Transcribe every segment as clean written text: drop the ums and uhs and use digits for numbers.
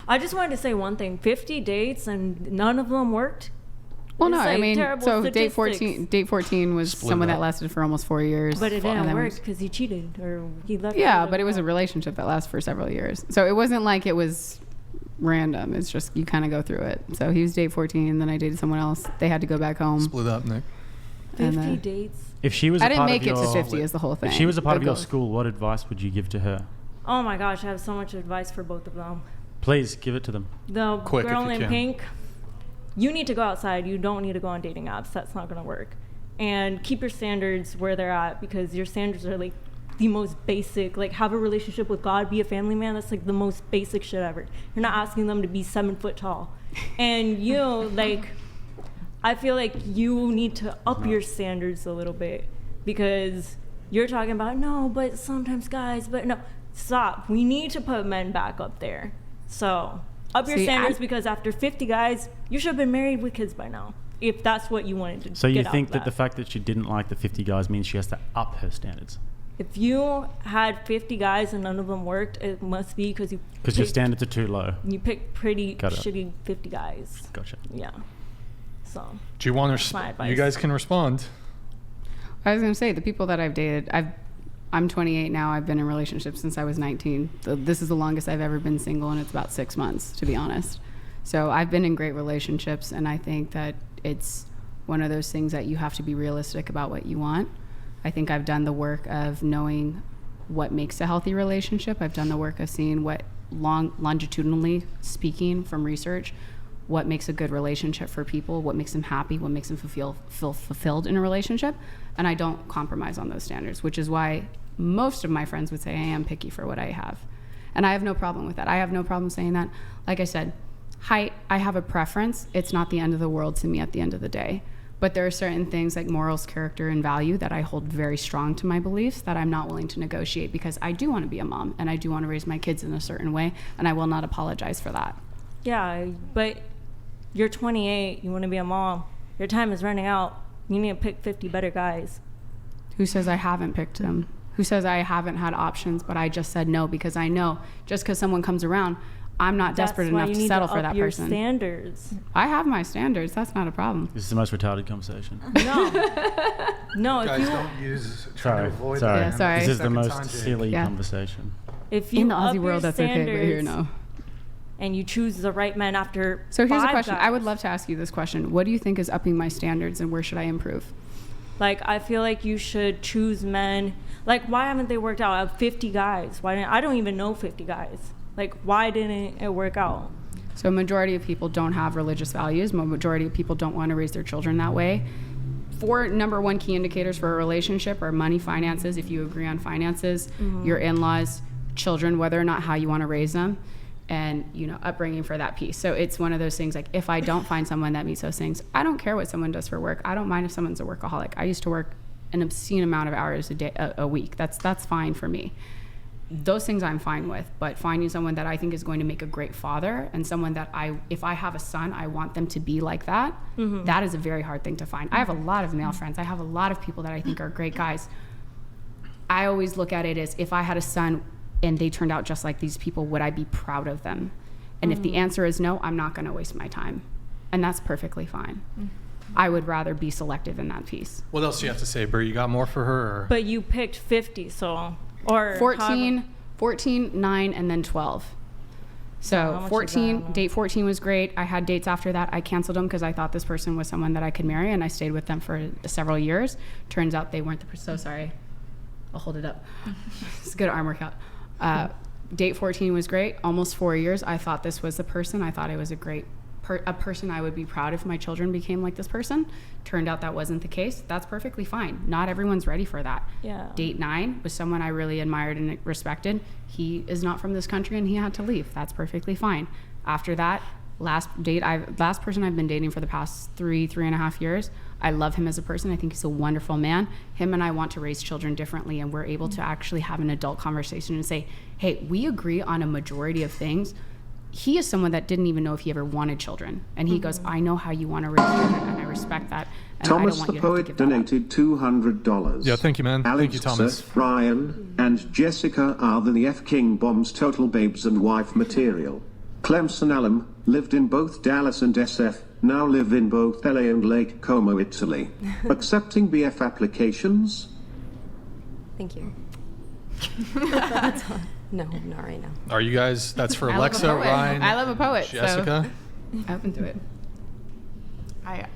I just wanted to say one thing. 50 dates and none of them worked. Well, no, I mean, so statistics. date 14 was someone that lasted for almost 4 years. But it didn't work because he cheated or he left. Yeah, but it was a relationship that lasted for several years. So it wasn't like it was random. It's just you kind of go through it. So he was date 14, then I dated someone else. They had to go back home. Split up, Nick. 50 dates. If she was I didn't make it to 50 is the whole thing. If she was a part of your school, what advice would you give to her? Oh my gosh, I have so much advice for both of them. Please give it to them. The girl in pink, you need to go outside. You don't need to go on dating apps. That's not going to work. And keep your standards where they're at, because your standards are like the most basic. Like, have a relationship with God, be a family man. That's like the most basic shit ever. You're not asking them to be 7 foot tall. And you, like, I feel like you need to up your standards a little bit, because you're talking about, no, but sometimes guys, but no. Stop. We need to put men back up there. So up your standards, because after 50 guys, you should have been married with kids by now, if that's what you wanted to do. So you think that the fact that she didn't like the 50 guys means she has to up her standards? If you had 50 guys and none of them worked, it must be because your standards are too low. You picked pretty shitty 50 guys. Gotcha. Yeah. So. Do you want to? You guys can respond. I was going to say, the people that I've dated, I'm 28 now. I've been in relationships since I was 19. So this is the longest I've ever been single, and it's about 6 months, to be honest. So I've been in great relationships, and I think that it's one of those things that you have to be realistic about what you want. I think I've done the work of knowing what makes a healthy relationship. I've done the work of seeing what longitudinally speaking from research, what makes a good relationship for people, what makes them happy, what makes them feel fulfilled in a relationship. And I don't compromise on those standards, which is why most of my friends would say I am picky for what I have. And I have no problem with that. I have no problem saying that. Like I said, height, I have a preference. It's not the end of the world to me at the end of the day. But there are certain things like morals, character, and value that I hold very strong to my beliefs that I'm not willing to negotiate, because I do want to be a mom and I do want to raise my kids in a certain way, and I will not apologize for that. Yeah, but you're 28, you want to be a mom. Your time is running out. You need to pick 50 better guys. Who says I haven't picked them? Who says I haven't had options, but I just said no because I know just because someone comes around, I'm not desperate enough to settle for that person. Your standards. I have my standards. That's not a problem. This is the most retarded conversation. No. Guys, don't use. Sorry. Yeah, sorry. This is the most silly conversation. If you in the Aussie world, that's okay, but here, no. And you choose the right men after. So here's a question. Guys. I would love to ask you this question. What do you think is upping my standards, and where should I improve? Like, I feel like you should choose men. Like, why haven't they worked out? I have 50 guys. I don't even know 50 guys. Like, why didn't it work out? So a majority of people don't have religious values. A majority of people don't want to raise their children that way. 4 number 1 key indicators for a relationship are money, finances, if you agree on finances, your in-laws, children, whether or not how you want to raise them, and, upbringing for that piece. So it's one of those things, like, if I don't find someone that meets those things, I don't care what someone does for work. I don't mind if someone's a workaholic. I used to work an obscene amount of hours a week. That's fine for me. Those things I'm fine with, but finding someone that I think is going to make a great father, and someone that if I have a son, I want them to be like that, that is a very hard thing to find. I have a lot of male friends. I have a lot of people that I think are great guys. I always look at it as, if I had a son and they turned out just like these people, would I be proud of them? And if the answer is no, I'm not going to waste my time. And that's perfectly fine. I would rather be selective in that piece. What else do you have to say, Brie? You got more for her? Or? But you picked 50, so... Or 14, 9, and then 12. So 14, date 14 was great. I had dates after that. I canceled them because I thought this person was someone that I could marry, and I stayed with them for several years. Turns out they weren't the person. So sorry. I'll hold it up. It's a good arm workout. Date 14 was great. Almost 4 years. I thought this was the person. I thought it was a great a person I would be proud if my children became like this person. Turned out that wasn't the case. That's perfectly fine. Not everyone's ready for that. Yeah. Date 9 was someone I really admired and respected. He is not from this country and he had to leave. That's perfectly fine. After that, last person I've been dating for the past 3.5 years. I love him as a person. I think he's a wonderful man. Him and I want to raise children differently, and we're able to actually have an adult conversation and say, hey, we agree on a majority of things. He is someone that didn't even know if he ever wanted children. And he goes, I know how you want to raise children, and I respect that. And Thomas I don't want the you to have to Poet give donated $200. Yeah, thank you, man. Thank you, Thomas. Brian, and Jessica are the F King Bomb's total babes and wife material. Clemson alum, lived in both Dallas and SF, now live in both LA and Lake Como, Italy. Accepting BF applications? Thank you. No, not right now. Are you guys, that's for I love a Alexa, poet. Ryan, I love a poet. Jessica? So open to it.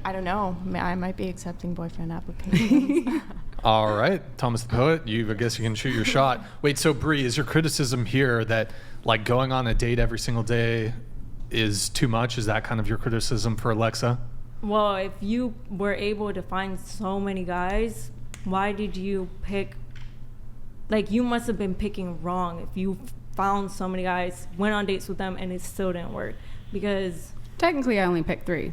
I don't know. I might be accepting boyfriend applications. All right, Thomas the Poet, I guess you can shoot your shot. Wait, so Bree, is your criticism here that like going on a date every single day is too much? Is that kind of your criticism for Alexa? Well, if you were able to find so many guys, why did you pick, like you must have been picking wrong if you found so many guys, went on dates with them, and it still didn't work. Because technically I only picked 3.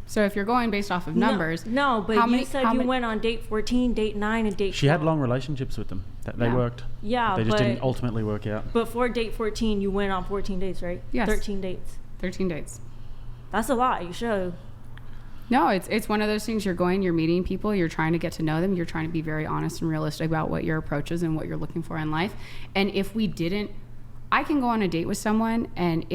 So if you're going based off of numbers. No, but you said you went on date 14, date 9, and date 12. She had long relationships with them. They worked. Yeah, they just didn't ultimately work out. Before date 14, you went on 14 dates, right? Yes. 13 dates. 13 dates. That's a lot. You should. No, it's one of those things. You're meeting people, you're trying to get to know them, you're trying to be very honest and realistic about what your approach is and what you're looking for in life. And if we didn't, I can go on a date with someone, and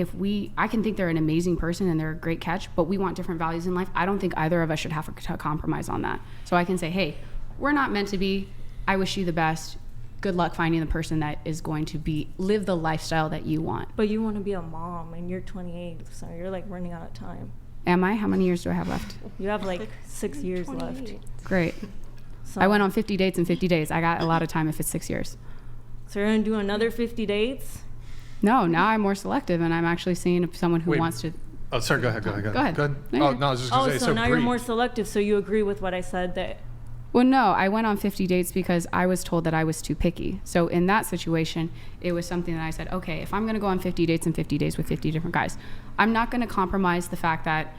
I can think they're an amazing person and they're a great catch, but we want different values in life. I don't think either of us should have to compromise on that. So I can say, hey, we're not meant to be. I wish you the best. Good luck finding the person that is going to live the lifestyle that you want. But you want to be a mom, and you're 28, so you're like running out of time. Am I? How many years do I have left? You have like 6 years left. Great. So I went on 50 dates in 50 days. I got a lot of time if it's 6 years. So you're going to do another 50 dates? No, now I'm more selective, and I'm actually seeing someone who wants to. Oh, sorry, go ahead. Go ahead. Oh, no, I was just going to say, so now you're Bree, more selective, so you agree with what I said that. Well, no, I went on 50 dates because I was told that I was too picky. So in that situation, it was something that I said, okay, if I'm going to go on 50 dates in 50 days with 50 different guys, I'm not going to compromise the fact that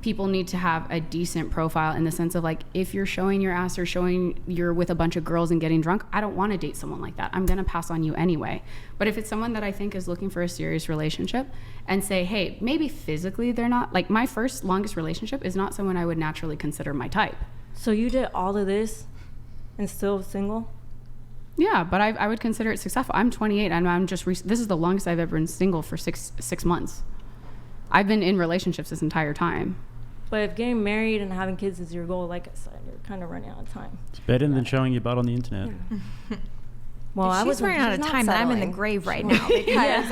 people need to have a decent profile in the sense of like, if you're showing your ass or showing you're with a bunch of girls and getting drunk, I don't want to date someone like that. I'm going to pass on you anyway. But if it's someone that I think is looking for a serious relationship and say, hey, maybe physically they're not, like my first longest relationship is not someone I would naturally consider my type. So you did all of this and still single? Yeah, but I would consider it successful. I'm 28 and I'm just, this is the longest I've ever been single for six months. I've been in relationships this entire time. But if getting married and having kids is your goal, like I said, you're kind of running out of time. It's better than showing your butt on the internet. Yeah. Well, if she's running out of time, then I'm in the grave right now because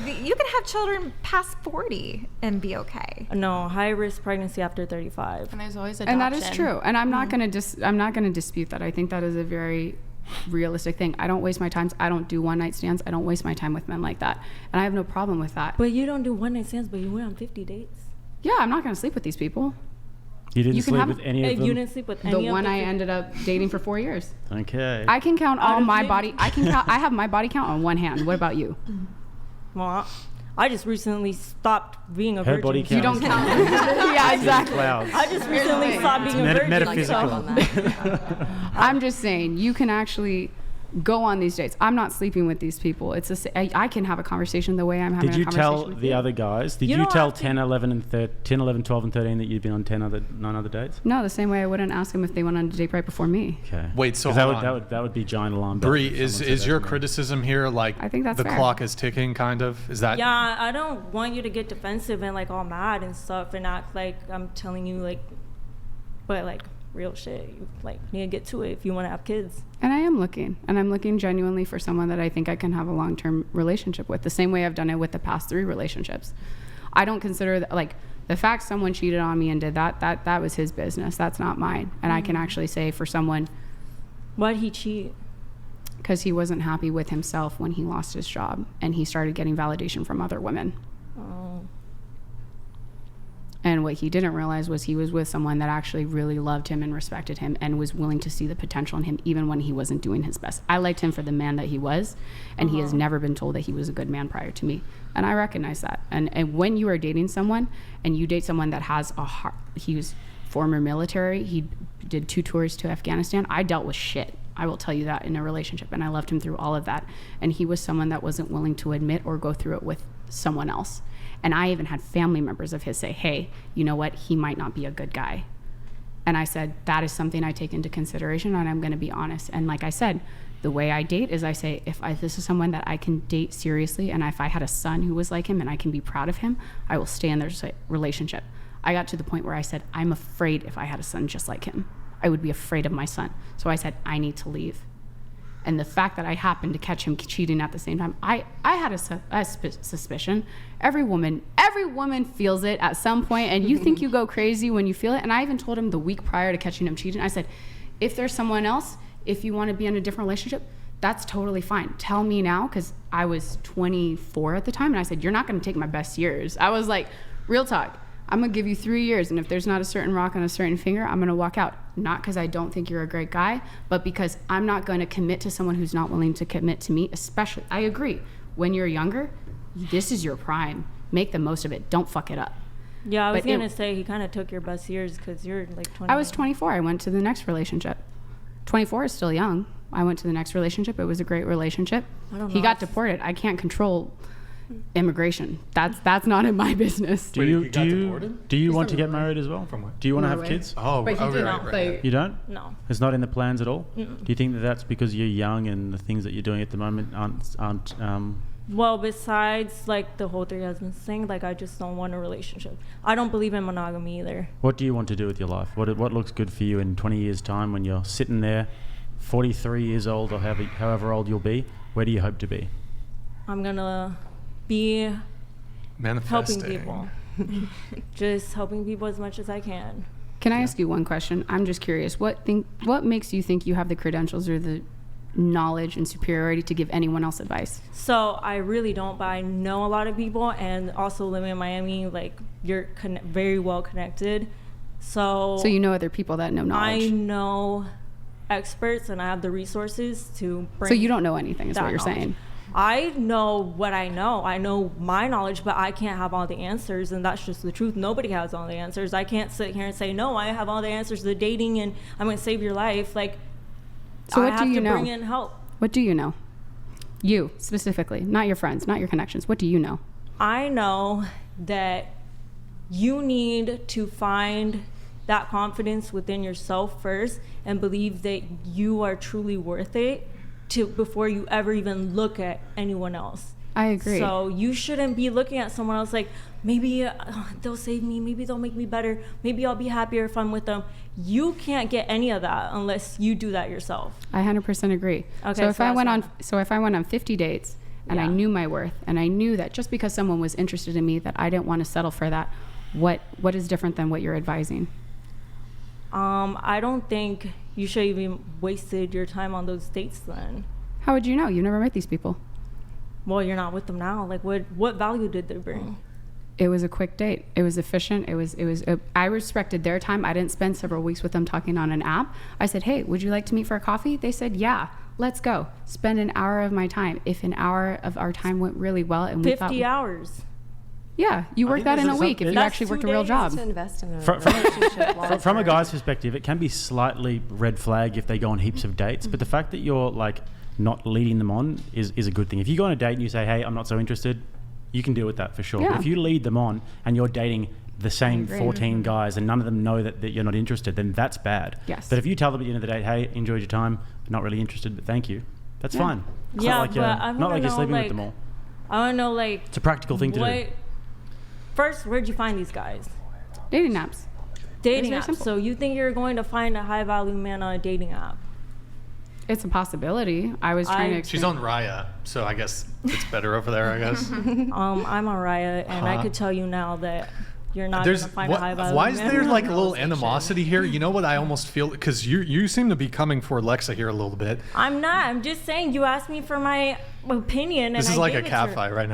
you can have children past 40 and be okay. No, high risk pregnancy after 35. And there's always adoption. And that is true. And I'm not going to dispute that. I think that is a very realistic thing. I don't waste my time. I don't do one night stands. I don't waste my time with men like that. And I have no problem with that. But you don't do one night stands, but you went on 50 dates. Yeah, I'm not going to sleep with these people. You didn't sleep with any of them? You didn't sleep with any of them? The one I ended up dating for 4 years. Okay. I can count all my body. I have my body count on one hand. What about you? Well, I just recently stopped being a virgin. Her body count. You don't count. Yeah, exactly. I just recently stopped being a virgin. Metaphysical. I'm just saying, you can actually go on these dates. I'm not sleeping with these people. I can have a conversation the way I'm having a conversation with you. Did you tell the other guys? Did you tell 10, 11, 12, and 13 that you'd been on 9 other dates? No, the same way I wouldn't ask them if they went on a date right before me. Okay. Wait, so that would be giant alarm bell. Bree, is your criticism here like I think that's the fair. clock is ticking, kind of? Is that? Yeah, I don't want you to get defensive and like all mad and stuff and act like I'm telling you like, but like real shit. You like need to get to it if you want to have kids. And I am looking, and I'm looking genuinely for someone that I think I can have a long-term relationship with, the same way I've done it with the past 3 relationships. I don't consider that, like, the fact someone cheated on me and did that was his business. That's not mine. And I can actually say for someone, why'd he cheat? because he wasn't happy with himself when he lost his job and he started getting validation from other women. Oh. And what he didn't realize was he was with someone that actually really loved him and respected him and was willing to see the potential in him even when he wasn't doing his best. I liked him for the man that he was, and he has never been told that he was a good man prior to me. And I recognize that. And when you are dating someone and you date someone that has a heart, he was former military, he did 2 tours to Afghanistan. I dealt with shit. I will tell you that in a relationship, and I loved him through all of that. And he was someone that wasn't willing to admit or go through it with someone else. And I even had family members of his say, hey, you know what? He might not be a good guy. And I said, that is something I take into consideration, and I'm going to be honest. And like I said, The way I date is I say, this is someone that I can date seriously, and if I had a son who was like him and I can be proud of him, I will stay in their relationship. I got to the point where I said, I'm afraid if I had a son just like him, I would be afraid of my son. So I said, I need to leave. And the fact that I happened to catch him cheating at the same time, I had a suspicion. Every woman feels it at some point, and you think you go crazy when you feel it. And I even told him the week prior to catching him cheating, I said, if there's someone else, if you want to be in a different relationship, that's totally fine. Tell me now, because I was 24 at the time, and I said, you're not going to take my best years. I was like, real talk. I'm going to give you 3 years, and if there's not a certain rock on a certain finger, I'm going to walk out. Not because I don't think you're a great guy, but because I'm not going to commit to someone who's not willing to commit to me, especially, I agree, when you're younger, this is your prime. Make the most of it. Don't fuck it up. Yeah, I was going to say, he kind of took your best years because you're like 20. I was 24. I went to the next relationship. 24 is still young. I went to the next relationship. It was a great relationship. He got deported. I can't control immigration. That's not in my business. Do you want to get married as well? From where? Do you want to have kids? Oh, but right. You don't? No. It's not in the plans at all? Do you think that that's because you're young and the things that you're doing at the moment aren't well, besides like the whole 3 husbands thing, like I just don't want a relationship. I don't believe in monogamy either. What do you want to do with your life? What looks good for you in 20 years' time when you're sitting there, 43 years old or however old you'll be? Where do you hope to be? I'm gonna be Manifesting. helping people. Just helping people as much as I can. Can I ask you one question? I'm just curious. What makes you think you have the credentials or the knowledge and superiority to give anyone else advice? So I really don't, but I know a lot of people, and also living in Miami, like you're very well connected. So you know other people that know knowledge. I know experts, and I have the resources to bring. So you don't know anything, is what you're knowledge. saying? I know what I know. I know my knowledge, but I can't have all the answers, and that's just the truth. Nobody has all the answers. I can't sit here and say, no, I have all the answers to dating, and I'm going to save your life. Like, so what do you know? I have to bring in help. What do you know? You, specifically. Not your friends, not your connections. What do you know? I know that you need to find that confidence within yourself first and believe that you are truly worth it before you ever even look at anyone else. I agree. So you shouldn't be looking at someone else like, maybe they'll save me, maybe they'll make me better, maybe I'll be happier if I'm with them. You can't get any of that unless you do that yourself. I 100% agree. Okay, so if I went on 50 dates and I knew my worth, and I knew that just because someone was interested in me that I didn't want to settle for that, what is different than what you're advising? I don't think you should even wasted your time on those dates then. How would you know? You never met these people. Well, you're not with them now. Like, what value did they bring? It was a quick date. It was efficient. I respected their time. I didn't spend several weeks with them talking on an app. I said, hey, would you like to meet for a coffee? They said, yeah, let's go. Spend an hour of my time. If an hour of our time went really well and we 50 hours. Yeah, you work that in a week if you actually worked a real job. To invest in a relationship from a guy's perspective, it can be slightly red flag if they go on heaps of dates, but the fact that you're like not leading them on is a good thing. If you go on a date and you say, hey, I'm not so interested, you can deal with that for sure. Yeah. But if you lead them on and you're dating the same 14 guys and none of them know that you're not interested, then that's bad. Yes. But if you tell them at the end of the day, hey, enjoyed your time, not really interested, but thank you, that's fine. It's Yeah, not like, but I not like you're sleeping like, with them all. I want to know, like... It's a practical thing to do. First, where'd you find these guys? Dating apps. Dating apps. So you think you're going to find a high-value man on a dating app? It's a possibility. I was trying to... She's on Raya, so I guess it's better over there, I guess. I'm on Raya, and I could tell you now that you're not going to find a high-value man. Why is there like a little animosity here? You know what I almost feel? Because you seem to be coming for Alexa here a little bit. I'm not. I'm just saying you asked me for my opinion, and This is I like gave a it to her. catfight right now.